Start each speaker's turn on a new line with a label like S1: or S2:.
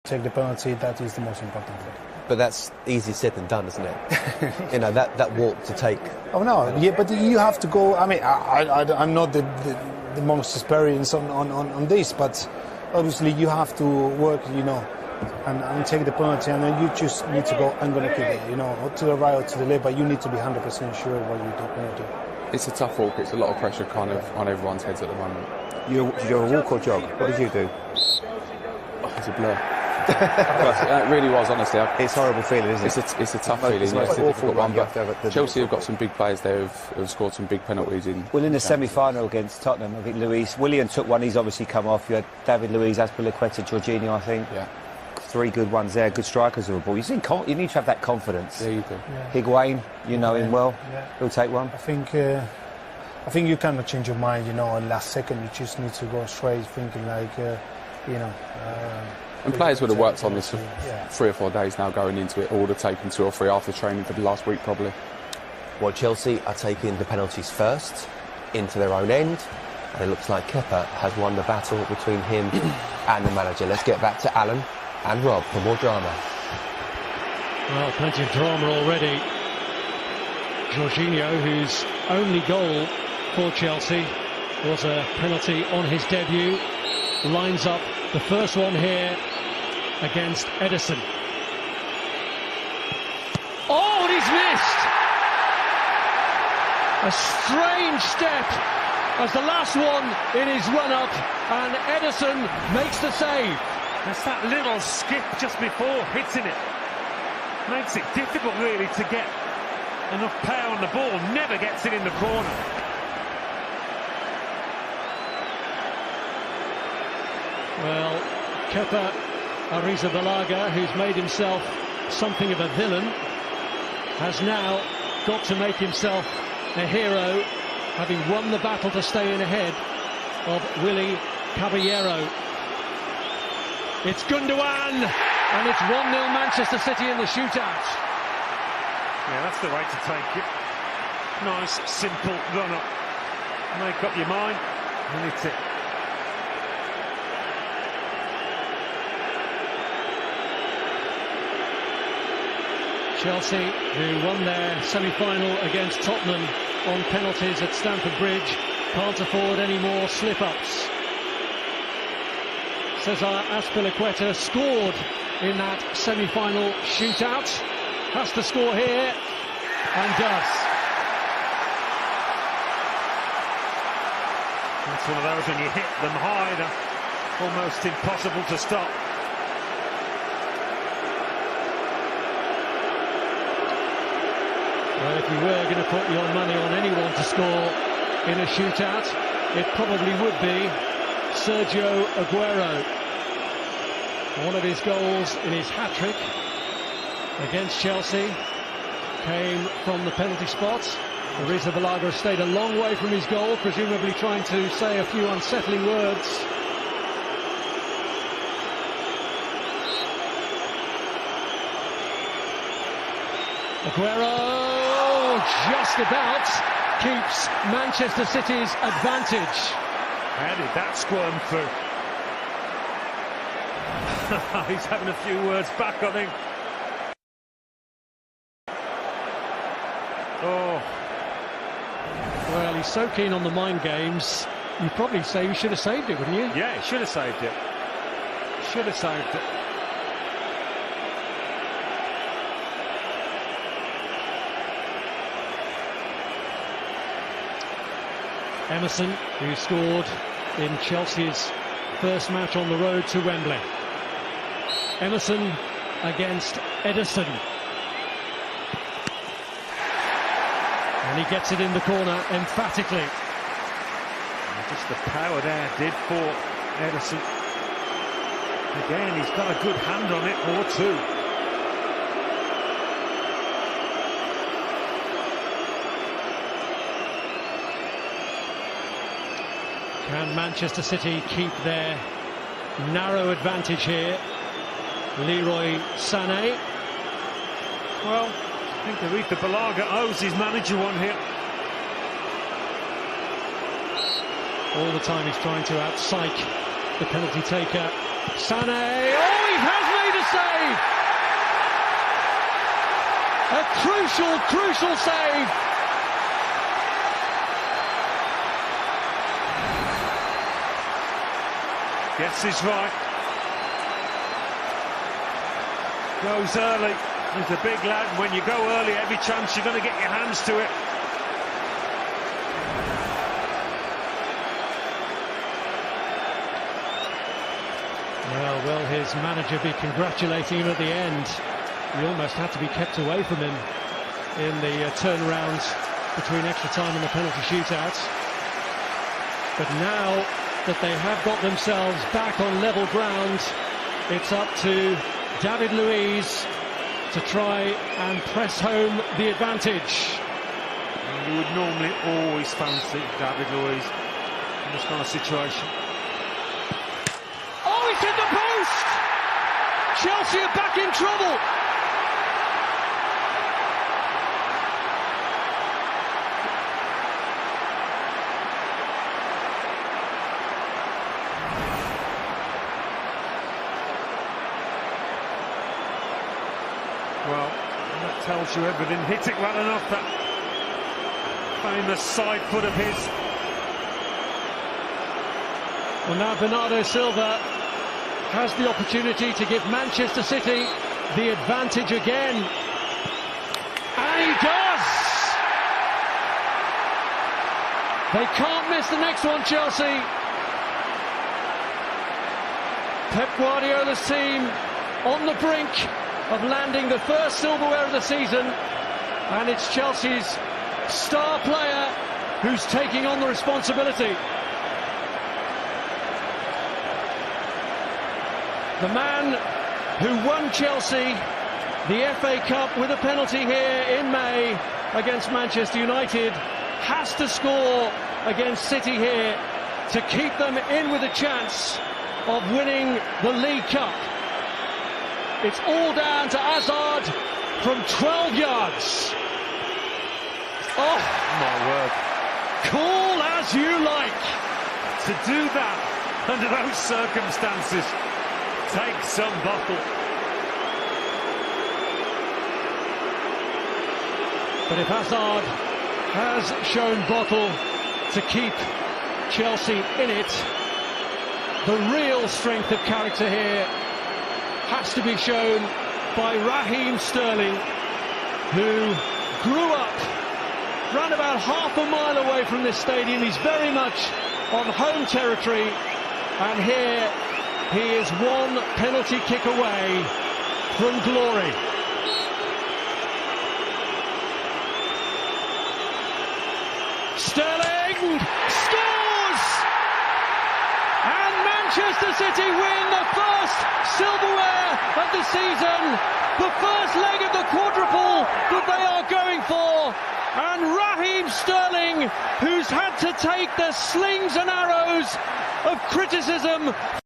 S1: Take the penalty, that is the most important thing.
S2: But that's easy said than done, isn't it? You know, that walk to take.
S1: Oh no, yeah, but you have to go. I mean, I'm not the most experienced on this, but obviously you have to work, you know, and take the penalty, and then you just need to go, I'm going to kick it, you know, or to the right or to the left, but you need to be 100% sure what you're going to do.
S3: It's a tough walk. It's a lot of pressure kind of on everyone's heads at the moment.
S4: Did you have a walk or jog? What did you do?
S3: Oh, it's a blur. It really was, honestly.
S4: It's a horrible feeling, isn't it?
S3: It's a tough feeling. It's a difficult one, but Chelsea have got some big players there who've scored some big penalties in.
S4: Well, in the semi-final against Tottenham, I think Willian took one. He's obviously come off. You had David Luiz, Azpilicueta, Jorginho, I think.
S3: Yeah. 3
S4: good ones there. Good strikers of the ball. You need to have that confidence.
S3: Yeah, you do.
S1: Yeah.
S4: Higuain, you know him well.
S1: Yeah.
S4: He'll take one.
S1: I think you cannot change your mind, you know, in last second. You just need to go straight, thinking like, you know.
S3: And players would have worked on this for 3 or 4 days now going into it. All would have taken 2 or 3 after training for the last week, probably.
S2: Well, Chelsea are taking the penalties first into their own end, and it looks like Kepa has won the battle between him and the manager. Let's get back to Alan and Rob for more drama.
S5: Well, plenty of drama already. Jorginho, whose only goal for Chelsea was a penalty on his debut, lines up the first one here against Ederson. Oh, and he's missed! A strange step as the last one in his run-up, and Ederson makes the save.
S6: It's that little skip just before hitting it. Makes it difficult, really, to get enough power on the ball. Never gets it in the corner.
S5: Well, Kepa Arrizabalaga, who's made himself something of a villain, has now got to make himself a hero, having won the battle to stay in ahead of Willy Caballero. It's Gundogan, and it's 1-0 Manchester City in the shootout.
S6: Yeah, that's the way to take it. Nice, simple run-up. Make up your mind, and hit it.
S5: Chelsea, who won their semi-final against Tottenham on penalties at Stamford Bridge, can't afford any more slip-ups. Cesar Azpilicueta scored in that semi-final shootout. Has to score here, and does.
S6: That's one of those when you hit them high, they're almost impossible to stop.
S5: Well, if you were going to put your money on anyone to score in a shootout, it probably would be Sergio Aguero. One of his goals in his hat-trick against Chelsea came from the penalty spot. Arrizabalaga stayed a long way from his goal, presumably trying to say a few unsettling words. Aguero just about keeps Manchester City's advantage.
S6: How did that squirm through? He's having a few words back, I think. Oh.
S5: Well, he's so keen on the mind games, you'd probably say he should have saved it, wouldn't you?
S6: Yeah, he should have saved it. Should have saved it.
S5: Emerson, who scored in Chelsea's first match on the road to Wembley. Emerson against Ederson. And he gets it in the corner emphatically.
S6: Just the power there did for Ederson. Again, he's got a good hand on it, or two.
S5: Can Manchester City keep their narrow advantage here? Leroy Sané.
S6: Well, I think Arrizabalaga owes his manager one here.
S5: All the time he's trying to out-psych the penalty taker. Sané, oh, he has crucial save.
S6: Gets this right. Goes early. He's a big lad. When you go early, every chance you're going to get your hands to it.
S5: Well, will his manager be congratulating him at the end? He almost had to be kept away from him in the turnaround between extra time and the penalty shootout. But now that they have got themselves back on level ground, it's up to David Luiz to try and press home the advantage.
S6: You would normally always fancy David Luiz in this kind of situation.
S5: Oh, it's in the post! Chelsea are back in trouble.
S6: Well, that tells you everything. Hit it well enough, that famous side foot of his.
S5: Well, now Bernardo Silva has the opportunity to give Manchester City the advantage again. And he does! They can't miss the next one, Chelsea. Pep Guardiola's team on the brink of landing the first silverware of the season, and it's Chelsea's star player who's taking on the responsibility. The man who won Chelsea the FA Cup with a penalty here in May against Manchester United has to score against City here to keep them in with a chance of winning the League Cup. It's all down to Hazard from 12 yards. Oh,
S6: my word.
S5: Cool as you like.
S6: To do that under those circumstances takes some bottle.
S5: But if Hazard has shown bottle to keep Chelsea in it, the real strength of character here has to be shown by Raheem Sterling, who grew up round about half a mile away from this stadium. He's very much on home territory, and here he is one penalty kick away from glory. Sterling scores! And Manchester City win the first silverware of the season, the first leg of the quadruple that they are going for. And Raheem Sterling, who's had to take the slings and arrows of criticism